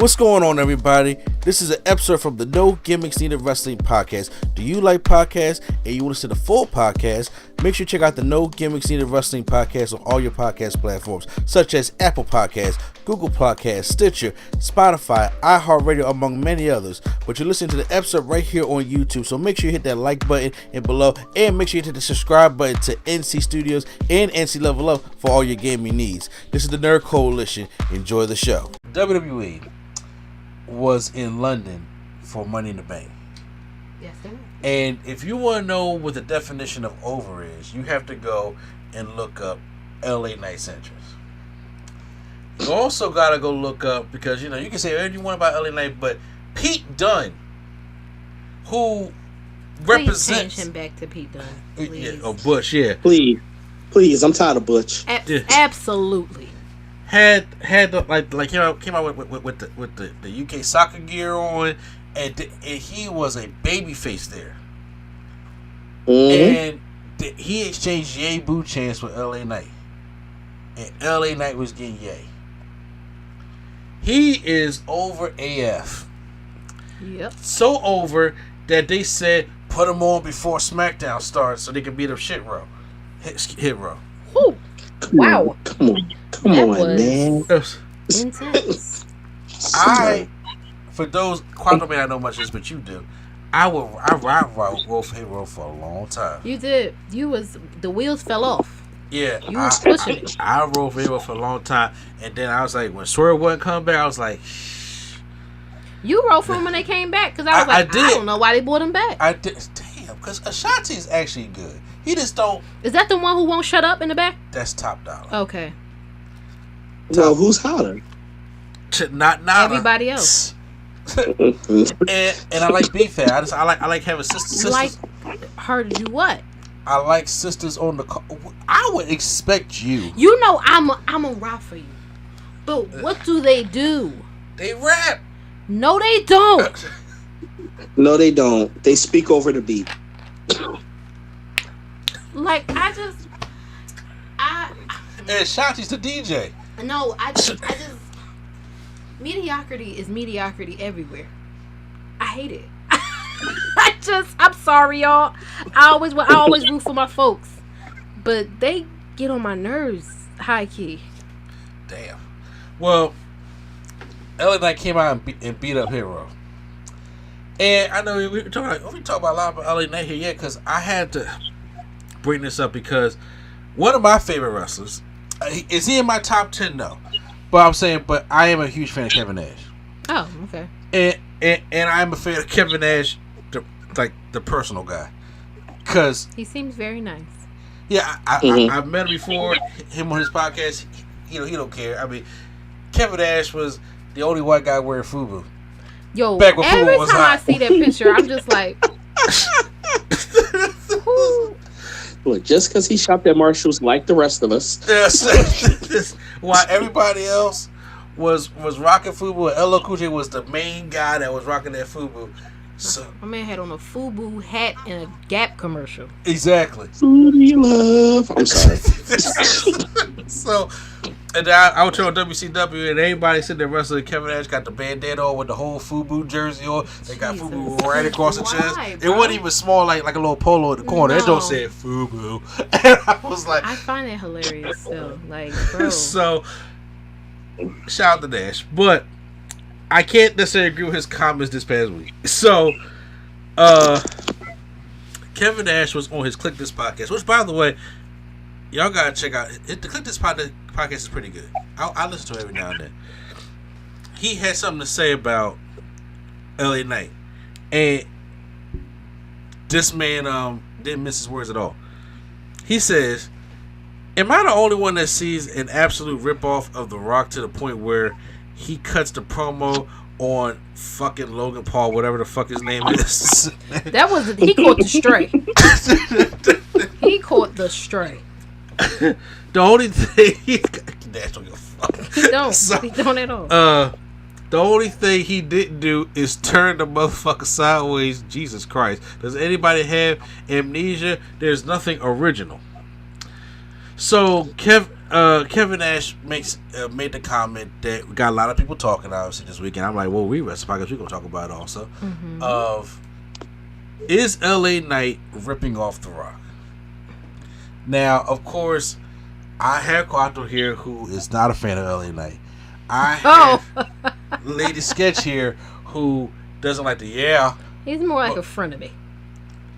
What's going on, everybody? This is an episode from the No Gimmicks Needed Wrestling podcast. Do you like podcasts and you want to see the full podcast? Make sure you check out the No Gimmicks Needed Wrestling podcast on all your podcast platforms, such as Apple Podcasts, Google Podcasts, Stitcher, Spotify, iHeartRadio, among many others. But you're listening to the episode right here on YouTube, so make sure you hit that like button and below, and make sure you hit the subscribe button to NC Studios and NC Level Up for all your gaming needs. This is the Nerd Coalition. Enjoy the show. WWE was in London for Money in the Bank. Yes, sir. And if you want to know what the definition of over is, you have to go and look up LA Night Centers. You also got to go look up, because, you know, you can say everything you want about LA Night, but Pete Dunne, who represents... Please change him back to Pete Dunne, please. Yeah, or Butch, yeah. Please, I'm tired of Butch. Absolutely. Had like you know, came out with the UK soccer gear on, and he was a babyface there. Mm-hmm. And he exchanged Yay Boo chants with LA Knight, and LA Knight was getting Yay. He is over AF. Yep. So over that they said put him on before Smackdown starts so they can beat up Hit Row. Whew. Wow. Come on, man. Intense. For those, Quantum may not know much of this, but you do. I roll for Hit Row for a long time. You did. The wheels fell off. Yeah. You was pushing it. I rolled for Hit Row for a long time, and then I was like, when Swerve wasn't coming back, I was like, You rolled for him when they came back, because I was I don't know why they brought him back. I did. Damn, because Ashanti is actually good. He just don't. Is that the one who won't shut up in the back? That's Top Dollar. Okay. Well, who's hotter? Not everybody else. and I like B-Fat. I like having sisters. Like her to do what? I like sisters on the. I would expect you. You know I'm a rock for you, but what do? They rap. No, they don't. No, they don't. They speak over the beat. Like And Shanti's the DJ. No, I just mediocrity is mediocrity everywhere. I hate it. I'm sorry, y'all. I always root for my folks, but they get on my nerves, high key. Damn. Well, LA Knight came out and beat up Hit Row. And I know we talk about a lot about LA Knight here, because I had to bring this up because one of my favorite wrestlers, is he in my top 10? No. But I am a huge fan of Kevin Nash. Oh, okay. And I'm a fan of Kevin Nash, the personal guy, because he seems very nice. Yeah, I've met him before. Him on his podcast, he don't care. I mean, Kevin Nash was the only white guy wearing FUBU. Yo, every time I see that picture, I'm just like, Look, just because he shopped at Marshall's like the rest of us. Yes. While everybody else was rocking FUBU, and LL Cool J was the main guy that was rocking that FUBU. So my man had on a FUBU hat in a Gap commercial. Exactly. Foodie love. I'm sorry. So, and I was on WCW, and everybody sitting there wrestling. Kevin Nash got the bandana on with the whole FUBU jersey on. They got FUBU right across the chest. Bro? It wasn't even small, like a little polo in the corner. No. It don't say FUBU. And I was like, I find it hilarious still. Like, bro. So, shout out to Nash, but I can't necessarily agree with his comments this past week. So, Kevin Nash was on his Click This podcast, which, by the way, y'all gotta check out. The Click This podcast is pretty good. I listen to it every now and then. He had something to say about LA Knight, and this man didn't miss his words at all. He says, "Am I the only one that sees an absolute ripoff of The Rock to the point where he cuts the promo on fucking Logan Paul, whatever the fuck his name is?" He caught the stray. He caught the stray. The only thing he don't give a fuck. He don't at all. The only thing he didn't do is turn the motherfucker sideways. Jesus Christ. Does anybody have amnesia? There's nothing original. So, Kevin Kevin Nash made the comment that got a lot of people talking obviously this weekend. I'm like, well, we wrestle podcast, we're gonna talk about it also. Mm-hmm. Of is LA Knight ripping off The Rock? Now, of course, I have Quattro here who is not a fan of LA Knight. I have Lady Sketch here who doesn't like the He's more like a frenemy.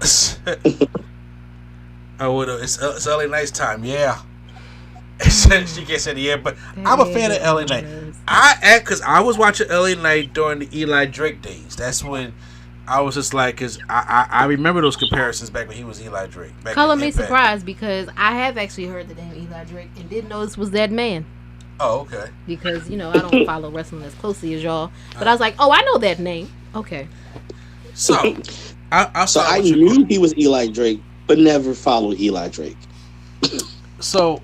It's LA Knight's time, She can't say the but I'm a fan of LA Knight. Because I was watching LA Knight during the Eli Drake days. That's when I was just like, because I remember those comparisons back when he was Eli Drake. Color me surprised because I have actually heard the name Eli Drake and didn't know this was that man. Oh, okay. Because, I don't follow wrestling as closely as y'all. But I was like, I know that name. Okay. So, I knew he was Eli Drake, but never followed Eli Drake. So,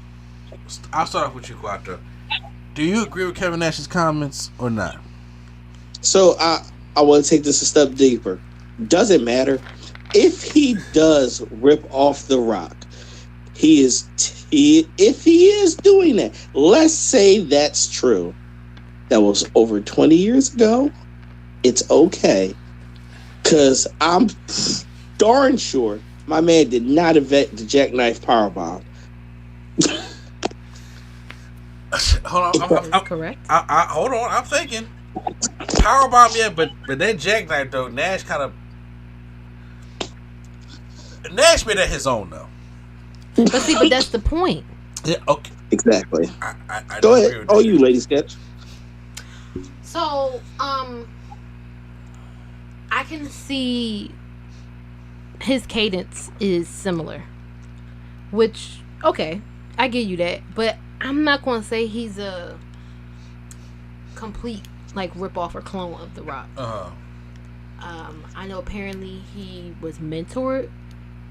I'll start off with you, Quattro. Do you agree with Kevin Nash's comments or not? So, I want to take this a step deeper. Doesn't matter. If he does rip off The Rock, if he is doing that, let's say that's true. That was over 20 years ago. It's okay. Because I'm darn sure my man did not invent the jackknife powerbomb. Hold on. That's correct. Hold on. I'm thinking. Powerbomb, yeah, but that jackknife, though, Nash made that his own, though. But that's the point. Yeah, okay. Exactly. I Go ahead. Oh, you Lady Sketch. So, I can see his cadence is similar. Which, okay, I give you that. But I'm not going to say he's a complete, rip-off or clone of The Rock. Uh-huh. I know apparently he was mentored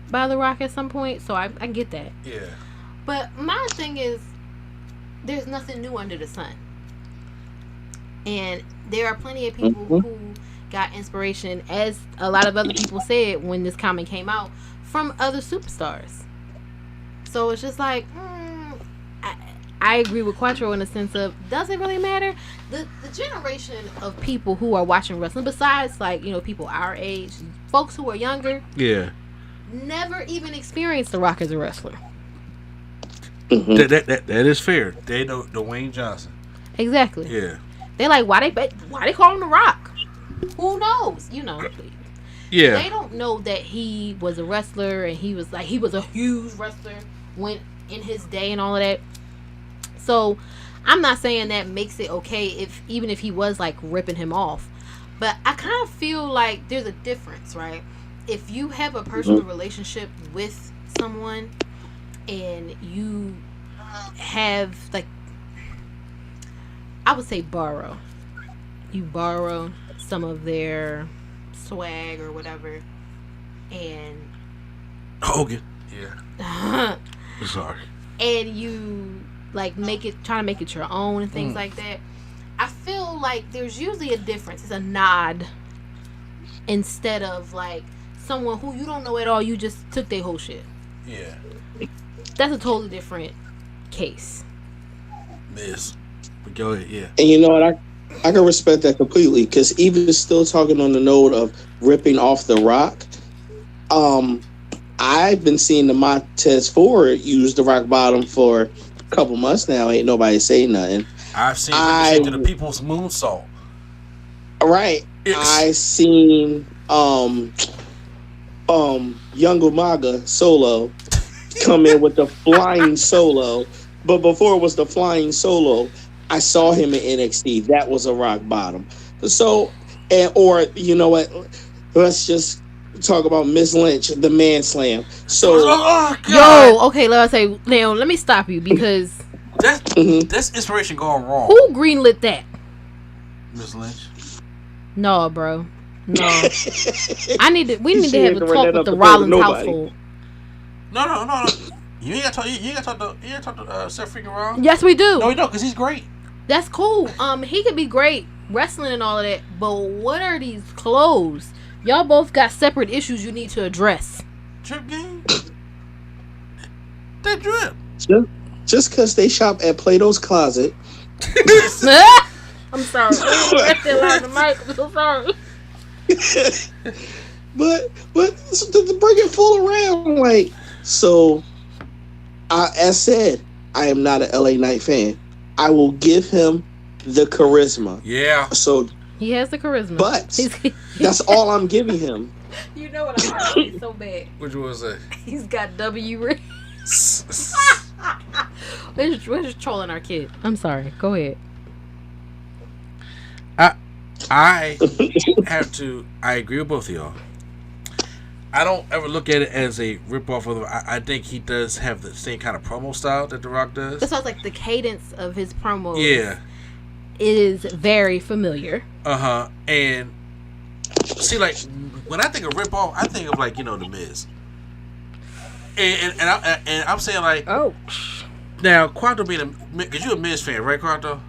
by The Rock at some point, so I get that. Yeah. But my thing is, there's nothing new under the sun. And there are plenty of people who got inspiration, as a lot of other people said when this comment came out, from other superstars. So it's just like, I agree with Quattro in the sense of, does it really matter? The generation of people who are watching wrestling, besides people our age, folks who are younger, never even experienced The Rock as a wrestler. Mm-hmm. That is fair. They know Dwayne Johnson. Exactly. Yeah. They're like, why they call him The Rock? Who knows? Yeah. They don't know that he was a wrestler and he was a huge wrestler when in his day and all of that. So I'm not saying that makes it okay even if he was ripping him off. But I kind of feel like there's a difference, right? If you have a personal relationship with someone and you have I would say borrow some of their swag or whatever, and Hogan, sorry, and you try to make it your own and things like that. I feel like there's usually a difference. It's a nod instead of someone who you don't know at all. You just took their whole shit. Yeah, that's a totally different case. Yes, but go ahead. Yeah, and you know what? I can respect that completely, because even still talking on the note of ripping off The Rock, I've been seeing the Montez Ford use the rock bottom for a couple months now. Ain't nobody saying nothing. I've seen shit to the people's moonsault. Right. I seen Young Umaga Solo come in with the flying solo. But before it was the flying solo, I saw him in NXT. That was a rock bottom. So, or you know what? Let's just talk about Miss Lynch, the man slam. So, okay, let me stop you, because that's inspiration going wrong. Who greenlit that? Miss Lynch. No, bro. No. We need to have a talk with the Rollins household. No. You ain't got to talk to Seth freaking Rollins. Yes, we do. No, we don't, because he's great. That's cool. He could be great wrestling and all of that, but what are these clothes? Y'all both got separate issues you need to address. Drip game. That drip. Sure. just because they shop at Plato's Closet. I'm sorry. That's still on the mic. I'm so sorry. but to bring it full around, like, so, as said, I am not an LA Knight fan. I will give him the charisma. Yeah. So he has the charisma, but that's all I'm giving him. You know what I'm saying? So bad. Which one was that? He's got W rings. We're just trolling our kid. I'm sorry. Go ahead. I have to. I agree with both of y'all. I don't ever look at it as a ripoff of. I think he does have the same kind of promo style that The Rock does. That sounds like the cadence of his promos. Yeah, is very familiar. And see, like when I think of ripoff, I think of like The Miz. And I'm saying like, oh, now Quanto being because you're a Miz fan, right, Quanto?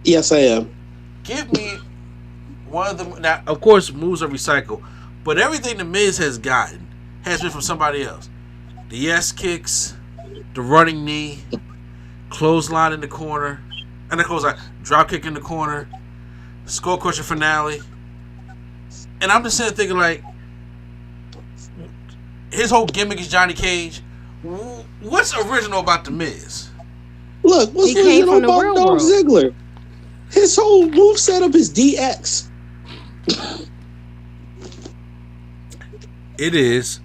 Yes, I am. Give me one of them. Now, of course, moves are recycled, but everything the Miz has gotten has been from somebody else. The yes kicks, the running knee, clothesline in the corner, and the clothesline, drop kick in the corner, skull crusher finale. And I'm just sitting there thinking like, his whole gimmick is Johnny Cage. What's original about the Miz? Look, what's original about Dolph Ziggler? His whole move setup is DX. It is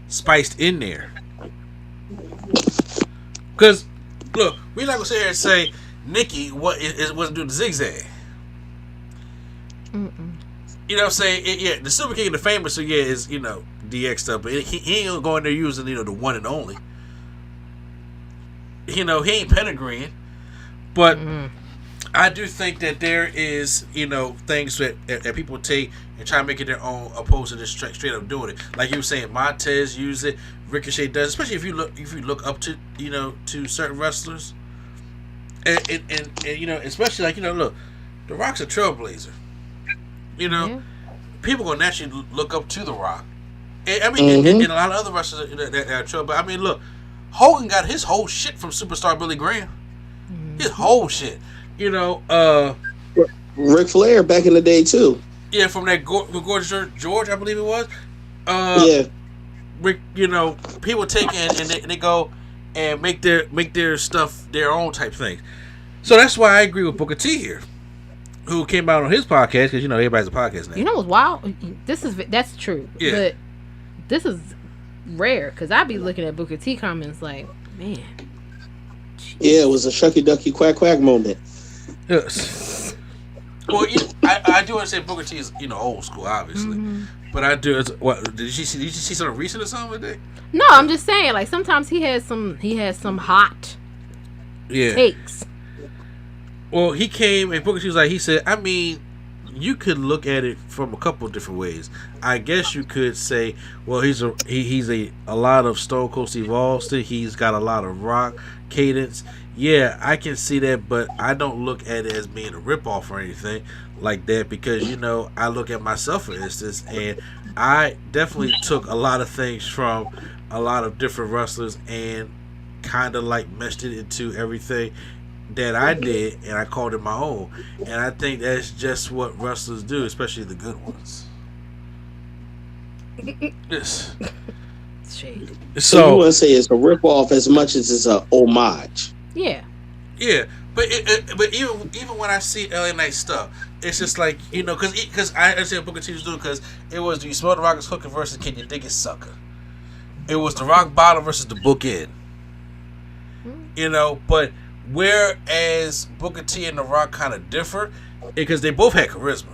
spiced in there. Because, look, we're not going to sit here and say Nikki wasn't doing the zigzag. Mm-mm. You know what I'm saying? Yeah, the Super King and the Famous, so yeah, is, DX stuff. But he ain't going there using, the one and only. He ain't pedigreeing. But I do think that there is, things that people take and try to make it their own, opposed to just straight up doing it. Like you were saying, Montez used it, Ricochet does, especially if you look up to to certain wrestlers, and especially like look, The Rock's a trailblazer. People gonna naturally look up to The Rock. And, I mean, and a lot of other wrestlers that are trail. But I mean, look, Hogan got his whole shit from superstar Billy Graham. His whole shit. Ric Flair back in the day too. Yeah, from that Gorgeous George, I believe it was. Yeah. Rick, people take it and they go and make their stuff their own type thing. So that's why I agree with Booker T here, who came out on his podcast, because everybody's a podcast now. You know what's wild? That's true. Yeah. But this is rare, because I be looking at Booker T comments like, man. Yeah, it was a shucky ducky quack quack moment. Yes. Well, I do want to say Booker T is old school, obviously, but I do. What did you see something recent or something today? No, I'm just saying, like, sometimes he has some hot takes. Well, he came and Booker T was like, he said, I mean, you could look at it from a couple different ways. I guess you could say, well, he's a lot of Stone Cold Steve Austin. He's got a lot of Rock cadence. Yeah, I can see that, but I don't look at it as being a ripoff or anything like that, because I look at myself, for instance, and I definitely took a lot of things from a lot of different wrestlers and kind of like meshed it into everything that I did, and I called it my own. And I think that's just what wrestlers do, especially the good ones. Yes. Shade. So you want to say it's a ripoff as much as it's a homage? Yeah. Yeah, but even when I see LA Knight stuff, it's just like because I understand what Booker T was doing, because it was, do you smell the rock is cooking versus can you dig it sucker? It was the rock bottom versus the bookend. But whereas Booker T and The Rock kind of differ, because they both had charisma.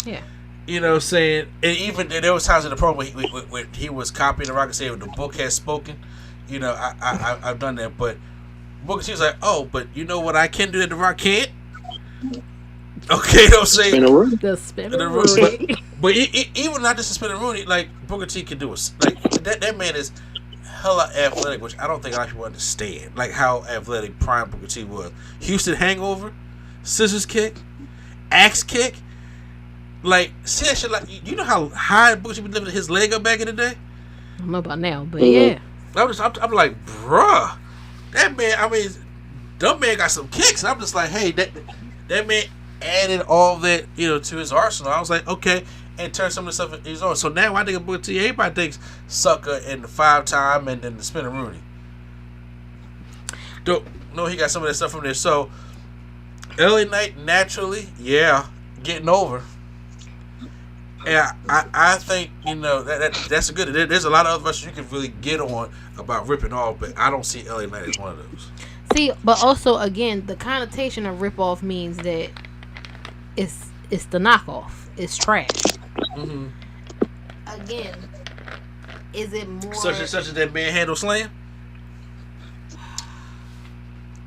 Yeah. Saying, and even there was times in the program where he was copying The Rock and saying the book has spoken. I've done that, but Booker T was like, oh, but you know what I can do that The Rock can't? Okay, you know what I'm saying? The spinner. But even not just the spinner Rooney, like Booker T can do it. Like that man is hella athletic, which I don't think a lot of people understand. Like how athletic prime Booker T was. Houston Hangover, scissors kick, axe kick. Like, see that shit, like, you know how high Booker T was lifting his leg up back in the day? I don't know about now, but yeah. I'm like, bruh. that man, I mean, that man got some kicks. I'm just like, hey, that man added all that, to his arsenal. I was like, okay, and turned some of the stuff in his own. So now I think Booker T, everybody thinks Sucker and the 5-time and then the Spinner Rooney. No, he got some of that stuff from there. So LA Knight naturally, getting over. And I think that's a good. There's a lot of other wrestlers you can really get on about ripping off, but I don't see LA Knight as one of those. See, but also again, the connotation of rip off means that it's the knockoff. It's trash. Mm-hmm. Again, is it more such as that manhandle slam?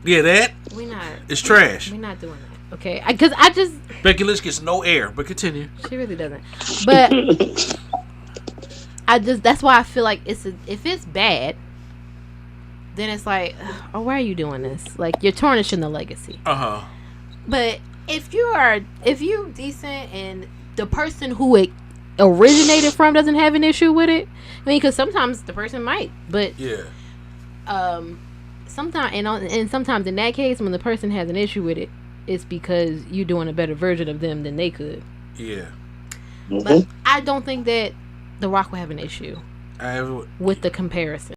Yeah, that. It's trash. We're not doing that. Okay, because I just Becky Lynch gets no air, but continue. She really doesn't. But that's why I feel like if it's bad, then it's like, oh, why are you doing this? Like, you're tarnishing the legacy. But if you're decent and the person who it originated from doesn't have an issue with it, I mean, because sometimes the person might, but sometimes in that case, when the person has an issue with it, it's because you're doing a better version of them than they could. Yeah. But I don't think that The Rock will have an issue with the comparison.